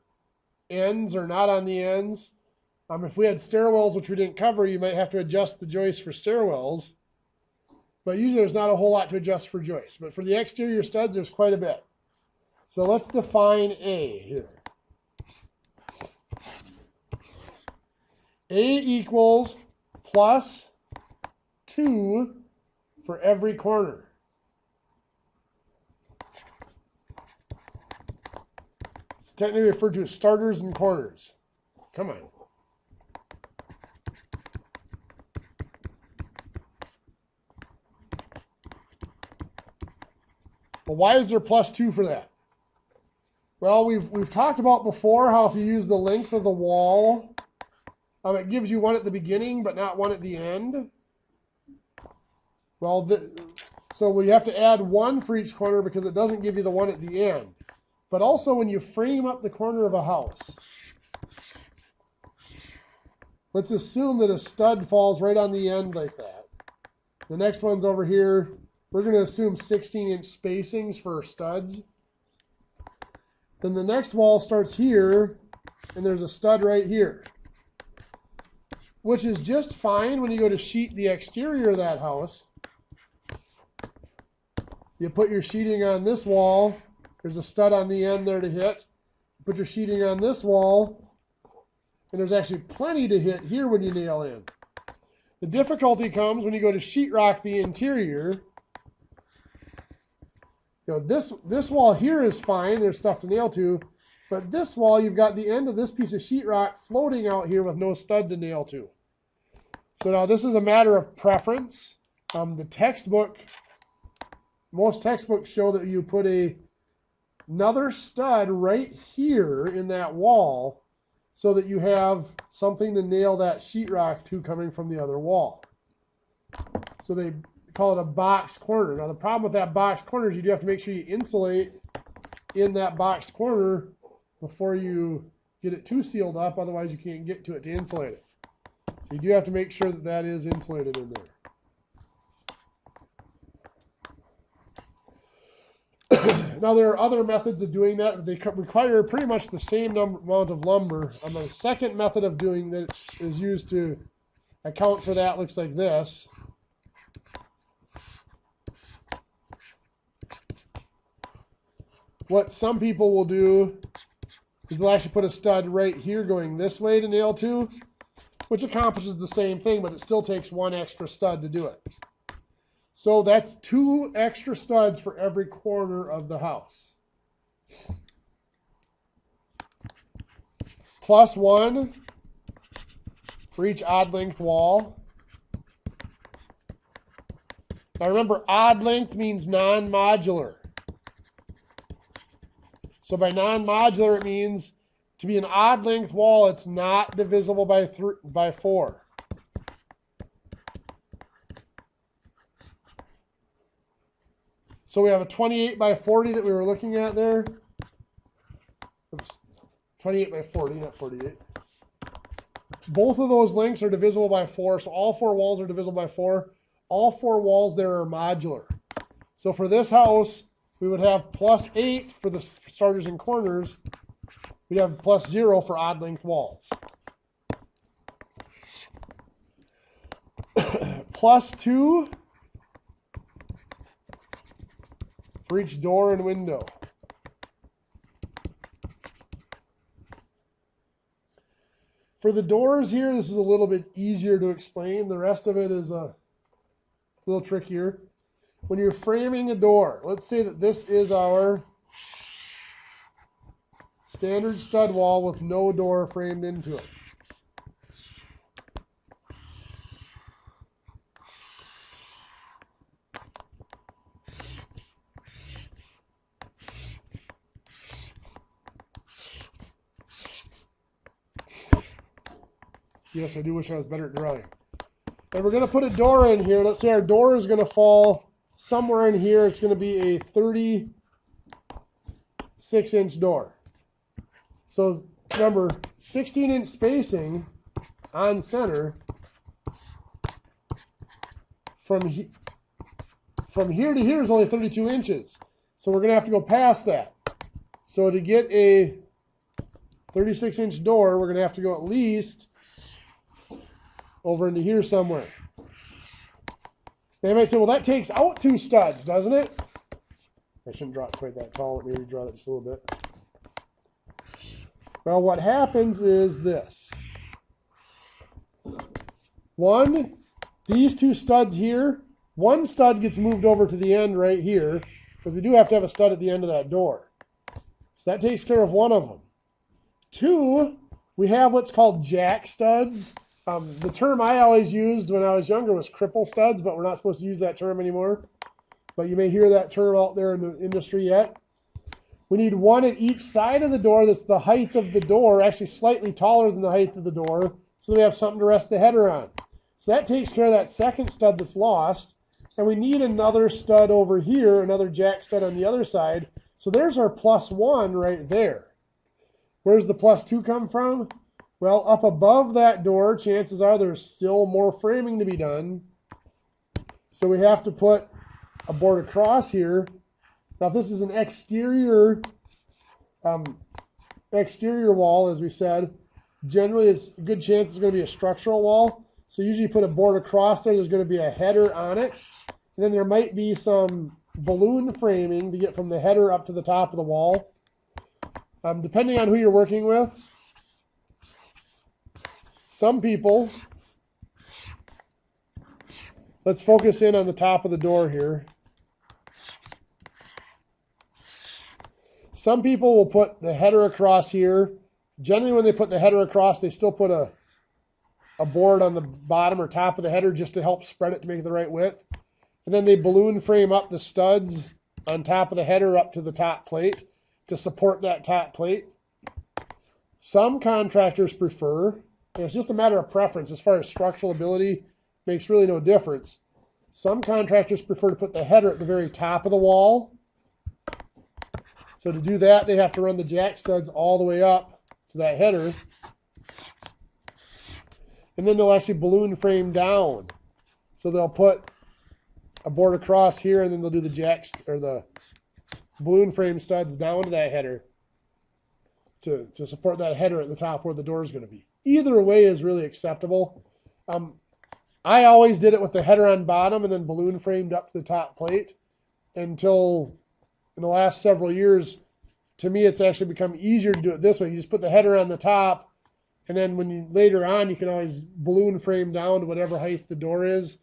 ends or not on the ends. If we had stairwells, which we didn't cover, you might have to adjust the joists for stairwells. But usually there's not a whole lot to adjust for joists. But for the exterior studs, there's quite a bit. So let's define A here. A equals plus 2 for every corner. It's technically referred to as starters and corners. Come on. Well, why is there plus 2 for that? Well, we've talked about before how if you use the length of the wall, it gives you one at the beginning but not one at the end. Well, so we have to add 1 for each corner because it doesn't give you the one at the end. But also when you frame up the corner of a house, let's assume that a stud falls right on the end like that. The next one's over here. We're going to assume 16-inch spacings for studs. Then the next wall starts here, and there's a stud right here, which is just fine when you go to sheet the exterior of that house. You put your sheeting on this wall. There's a stud on the end there to hit. Put your sheeting on this wall, and there's actually plenty to hit here when you nail in. The difficulty comes when you go to sheetrock the interior. This wall here is fine. There's stuff to nail to. But this wall, you've got the end of this piece of sheetrock floating out here with no stud to nail to. So now this is a matter of preference. Most textbooks show that you put another stud right here in that wall so that you have something to nail that sheetrock to coming from the other wall. So they call it a boxed corner. Now the problem with that boxed corner is you do have to make sure you insulate in that boxed corner before you get it too sealed up, otherwise you can't get to it to insulate it. So you do have to make sure that that is insulated in there. Now there are other methods of doing that. They require pretty much the same amount of lumber. The second method of doing that is used to account for that looks like this. What some people will do is they'll actually put a stud right here going this way to nail to, which accomplishes the same thing, but it still takes 1 extra stud to do it. So that's 2 extra studs for every corner of the house. Plus 1 for each odd length wall. Now remember, odd length means non-modular. So by non-modular, it means to be an odd length wall, it's not divisible by 4. So we have a 28 by 40 that we were looking at there. Oops. 28 by 40, not 48. Both of those lengths are divisible by 4, so all 4 walls are divisible by 4. All 4 walls there are modular. So for this house, we would have +8 for the starters and corners. We'd have +0 for odd length walls. +2 for each door and window. For the doors here, this is a little bit easier to explain. The rest of it is a little trickier. When you're framing a door, let's say that this is our standard stud wall with no door framed into it. Yes, I do wish I was better at drawing. And we're going to put a door in here. Let's say our door is going to fall somewhere in here. It's going to be a 36-inch door. So remember, 16-inch spacing on center from here to here is only 32 inches. So we're going to have to go past that. So to get a 36-inch door, we're going to have to go at least over into here somewhere. They might say, well, that takes out 2 studs, doesn't it? I shouldn't draw it quite that tall. Let me redraw that just a little bit. Well, what happens is this. These 2 studs here, one stud gets moved over to the end right here, because we do have to have a stud at the end of that door. So that takes care of one of them. 2, we have what's called jack studs. The term I always used when I was younger was cripple studs, but we're not supposed to use that term anymore. But you may hear that term out there in the industry yet. We need one at each side of the door that's the height of the door, actually slightly taller than the height of the door, so we have something to rest the header on. So that takes care of that second stud that's lost. And we need another stud over here, another jack stud on the other side. So there's our +1 right there. Where's the +2 come from? Well, up above that door, chances are there's still more framing to be done. So we have to put a board across here. Now, if this is an exterior wall, as we said, generally it's a good chance it's going to be a structural wall. So usually you put a board across there, there's going to be a header on it. And then there might be some balloon framing to get from the header up to the top of the wall. Depending on who you're working with. Some people, let's focus in on the top of the door here. Some people will put the header across here. Generally, when they put the header across, they still put a board on the bottom or top of the header just to help spread it to make it the right width. And then they balloon frame up the studs on top of the header up to the top plate to support that top plate. Some contractors prefer, and it's just a matter of preference as far as structural ability, makes really no difference. Some contractors prefer to put the header at the very top of the wall. So to do that, they have to run the jack studs all the way up to that header. And then they'll actually balloon frame down. So they'll put a board across here, and then they'll do the jacks or the balloon frame studs down to that header to support that header at the top where the door is going to be. Either way is really acceptable. I always did it with the header on bottom and then balloon framed up to the top plate until in the last several years, to me, it's actually become easier to do it this way. You just put the header on the top, and then when you later on, you can always balloon frame down to whatever height the door is.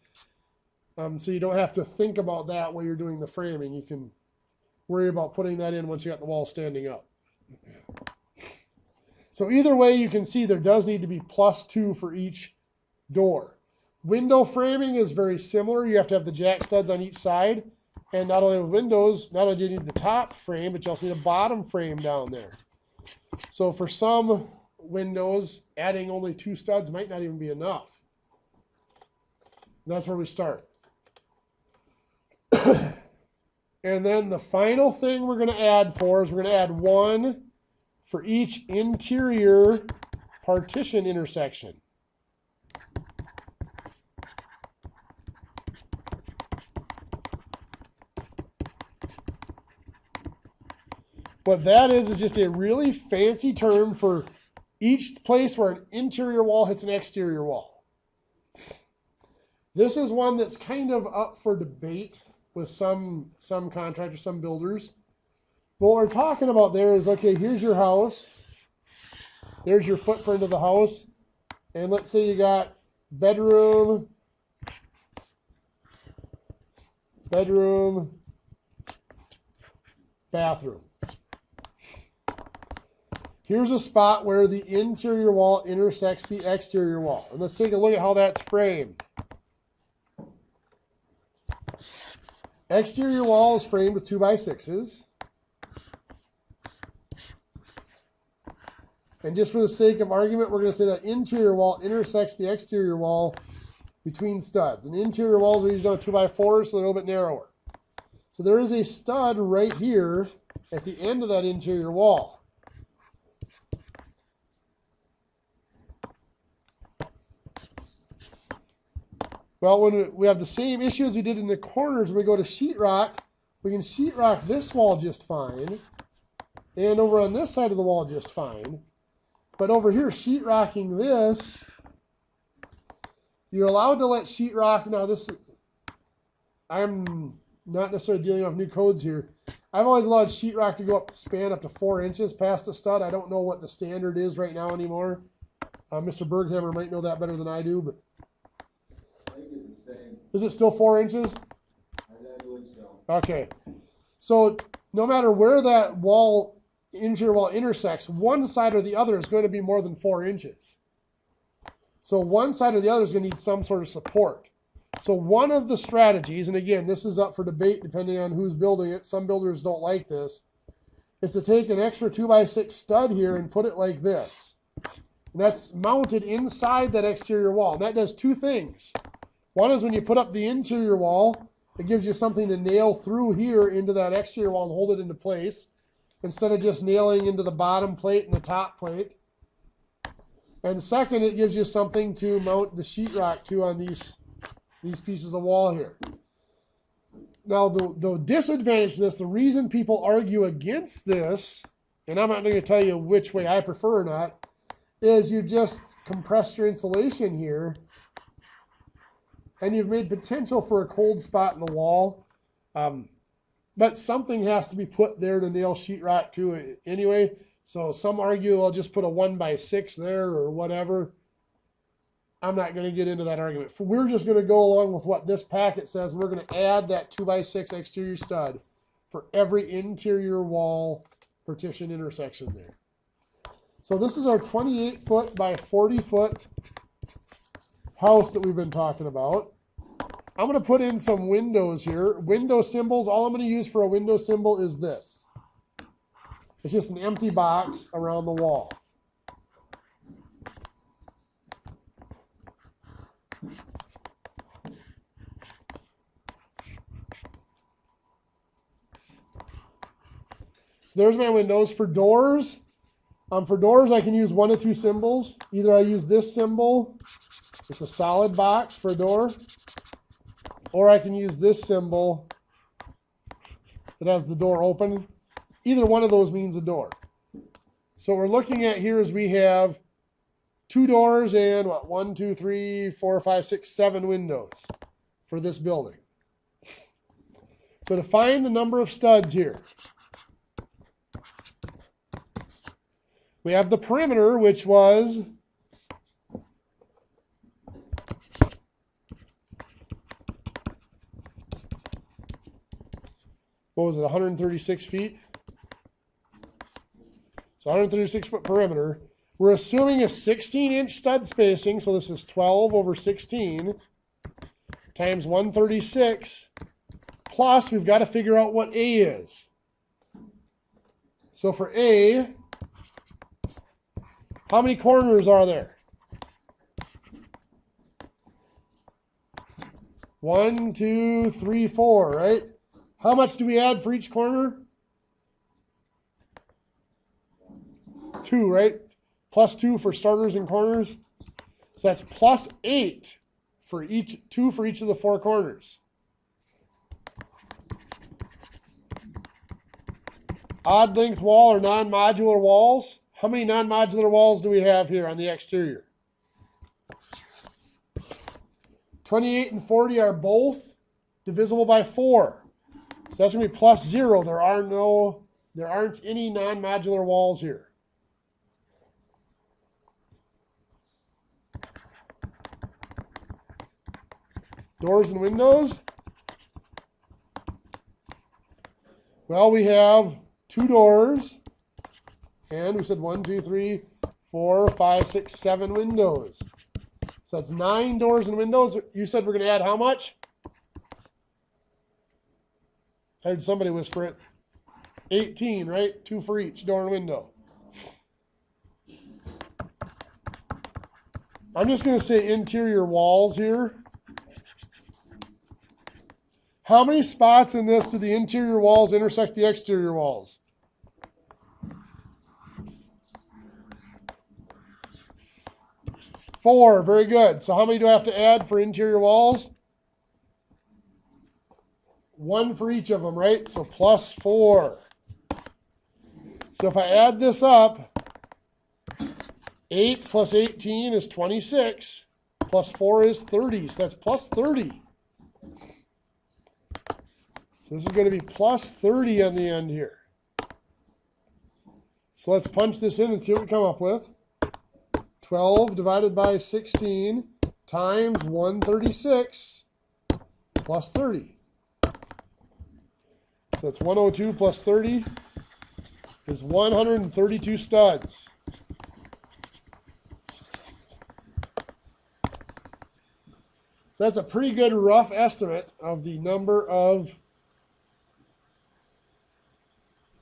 So you don't have to think about that while you're doing the framing. You can worry about putting that in once you got the wall standing up. So either way, you can see there does need to be +2 for each door. Window framing is very similar. You have to have the jack studs on each side. And not only with windows, not only do you need the top frame, but you also need a bottom frame down there. So for some windows, adding only 2 studs might not even be enough. That's where we start. And then the final thing we're going to add is we're going to add 1 for each interior partition intersection. What that is just a really fancy term for each place where an interior wall hits an exterior wall. This is one that's kind of up for debate with some contractors, some builders. But what we're talking about there is, okay, here's your house. There's your footprint of the house. And let's say you got bedroom, bathroom. Here's a spot where the interior wall intersects the exterior wall. And let's take a look at how that's framed. Exterior wall is framed with 2x6s. And just for the sake of argument, we're going to say that interior wall intersects the exterior wall between studs. And interior walls are usually on 2x4s, so they're a little bit narrower. So there is a stud right here at the end of that interior wall. Well, when we have the same issue as we did in the corners, when we go to sheetrock, we can sheetrock this wall just fine, and over on this side of the wall just fine. But over here, sheetrocking this, you're allowed to let sheetrock. Now, I'm not necessarily dealing with new codes here. I've always allowed sheetrock to go up, span up to 4 inches past the stud. I don't know what the standard is right now anymore. Mr. Berghammer might know that better than I do, but is it still 4 inches? I believe so. Okay. So no matter where that interior wall intersects, one side or the other is going to be more than 4 inches. So one side or the other is going to need some sort of support. So one of the strategies, and again, this is up for debate depending on who's building it. Some builders don't like this, is to take an extra 2x6 stud here and put it like this. And that's mounted inside that exterior wall. And that does two things. One is when you put up the interior wall, it gives you something to nail through here into that exterior wall and hold it into place, instead of just nailing into the bottom plate and the top plate. And second, it gives you something to mount the sheetrock to on these pieces of wall here. Now, the disadvantage to this, the reason people argue against this, and I'm not going to tell you which way I prefer or not, is you just compressed your insulation here, and you've made potential for a cold spot in the wall. But something has to be put there to nail sheetrock to it anyway. So some argue I'll just put a 1x6 there or whatever. I'm not going to get into that argument. We're just going to go along with what this packet says, and we're going to add that 2x6 exterior stud for every interior wall partition intersection there. So this is our 28-foot by 40-foot house that we've been talking about. I'm going to put in some windows here. Window symbols, all I'm going to use for a window symbol is this. It's just an empty box around the wall. So there's my windows. For doors, I can use one of two symbols. Either I use this symbol, it's a solid box for a door, or I can use this symbol that has the door open. Either one of those means a door. So what we're looking at here is we have 2 doors and 1, 2, 3, 4, 5, 6, 7 windows for this building. So to find the number of studs here, we have the perimeter, which was what was it, 136 feet? So 136-foot perimeter. We're assuming a 16-inch stud spacing, so this is 12 over 16 times 136, plus we've got to figure out what A is. So for A, how many corners are there? 1, 2, 3, 4, right? How much do we add for each corner? 2, right? Plus 2 for starters and corners. So that's plus 8 for each, 2 for each of the 4 corners. Odd length wall or non-modular walls. How many non-modular walls do we have here on the exterior? 28 and 40 are both divisible by 4. So that's going to be plus 0. There aren't any non-modular walls here. Doors and windows. Well, we have 2 doors, and we said 1, 2, 3, 4, 5, 6, 7 windows. So that's 9 doors and windows. You said we're going to add how much? I heard somebody whisper it. 18, right? 2 for each door and window. I'm just going to say interior walls here. How many spots in this do the interior walls intersect the exterior walls? 4, very good. So how many do I have to add for interior walls? 1 for each of them, right? So plus 4. So if I add this up, 8 plus 18 is 26, plus 4 is 30, so that's plus 30. So this is going to be plus 30 on the end here. So let's punch this in and see what we come up with. 12 divided by 16 times 136 plus 30. So that's 102 plus 30 is 132 studs. So that's a pretty good rough estimate of the number of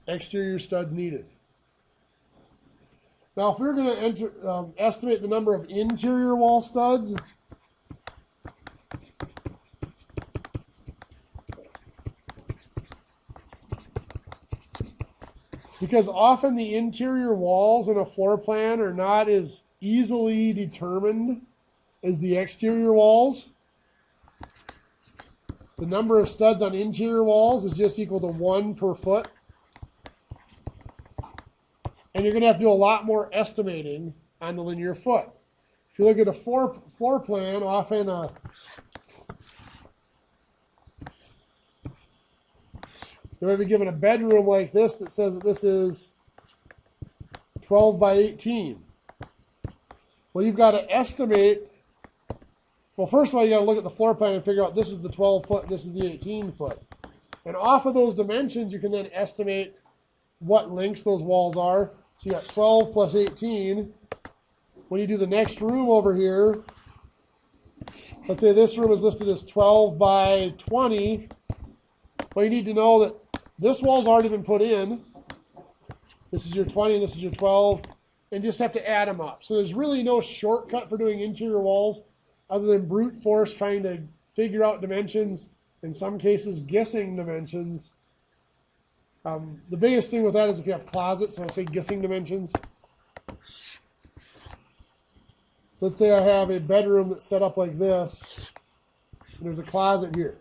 exterior studs needed. Now, if we were going to estimate the number of interior wall studs, because often the interior walls in a floor plan are not as easily determined as the exterior walls. The number of studs on interior walls is just equal to 1 per foot. And you're going to have to do a lot more estimating on the linear foot. If you look at a floor plan, often you might be given a bedroom like this that says that this is 12 by 18. Well, you've got to estimate. Well, first of all, you got to look at the floor plan and figure out this is the 12 foot, this is the 18 foot. And off of those dimensions, you can then estimate what lengths those walls are. So you got 12 plus 18. When you do the next room over here, let's say this room is listed as 12 by 20. Well, you need to know that this wall's already been put in. This is your 20, and this is your 12, and just have to add them up. So there's really no shortcut for doing interior walls other than brute force trying to figure out dimensions, in some cases guessing dimensions. The biggest thing with that is if you have closets, so I say guessing dimensions. So let's say I have a bedroom that's set up like this, and there's a closet here.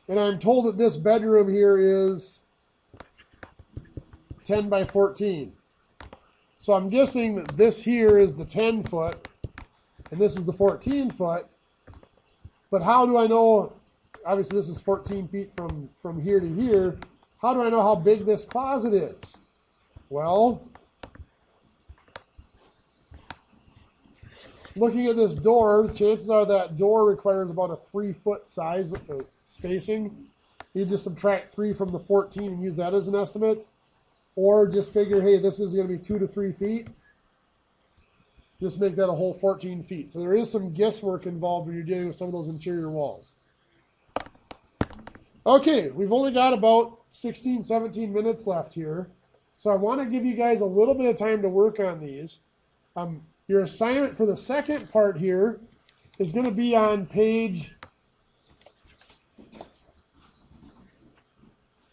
And I'm told that this bedroom here is 10 by 14. So I'm guessing that this here is the 10 foot, and this is the 14 foot. But how do I know? Obviously, this is 14 feet from here to here. How do I know how big this closet is? Well, looking at this door, chances are that door requires about a 3-foot size spacing. You just subtract 3 from the 14 and use that as an estimate. Or just figure, hey, this is going to be 2 to 3 feet. Just make that a whole 14 feet. So there is some guesswork involved when you're dealing with some of those interior walls. Okay, we've only got about 16, 17 minutes left here. So I want to give you guys a little bit of time to work on these. Your assignment for the second part here is going to be on page,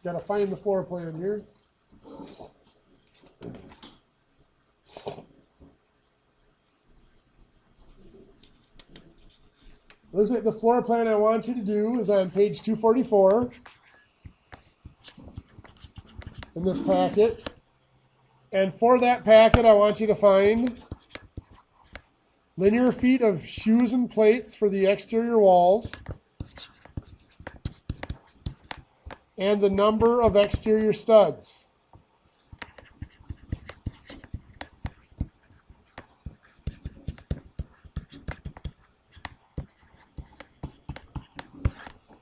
got to find the floor plan here. Looks like the floor plan I want you to do is on page 244. in this packet. And for that packet, I want you to find linear feet of shoes and plates for the exterior walls and the number of exterior studs.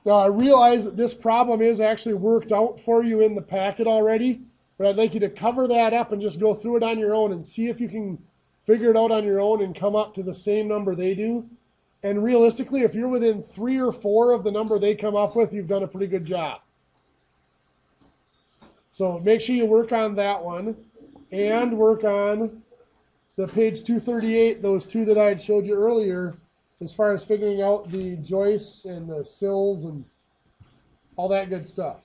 Now, I realize that this problem is actually worked out for you in the packet already, but I'd like you to cover that up and just go through it on your own and see if you can figure it out on your own and come up to the same number they do. And realistically, if you're within 3 or 4 of the number they come up with, you've done a pretty good job. So make sure you work on that one and work on the page 238, those two that I had showed you earlier, as far as figuring out the joists and the sills and all that good stuff.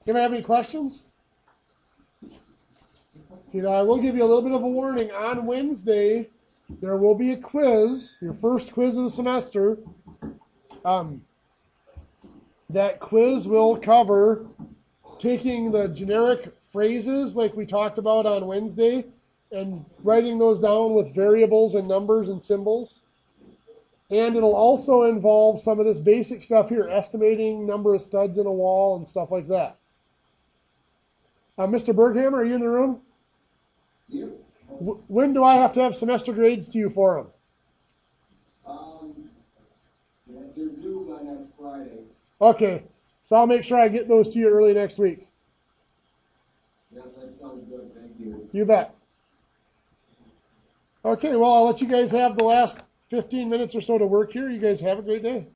Anybody have any questions? You know, I will give you a little bit of a warning. On Wednesday, there will be a quiz, your first quiz of the semester. That quiz will cover taking the generic phrases like we talked about on Wednesday and writing those down with variables and numbers and symbols. And it'll also involve some of this basic stuff here, estimating number of studs in a wall and stuff like that. Mr. Berghammer, are you in the room? Yep. When do I have to have semester grades to you for them? They're due by next Friday. Okay, so I'll make sure I get those to you early next week. Yep, that sounds good, thank you. You bet. Okay, well, I'll let you guys have the last 15 minutes or so to work here. You guys have a great day.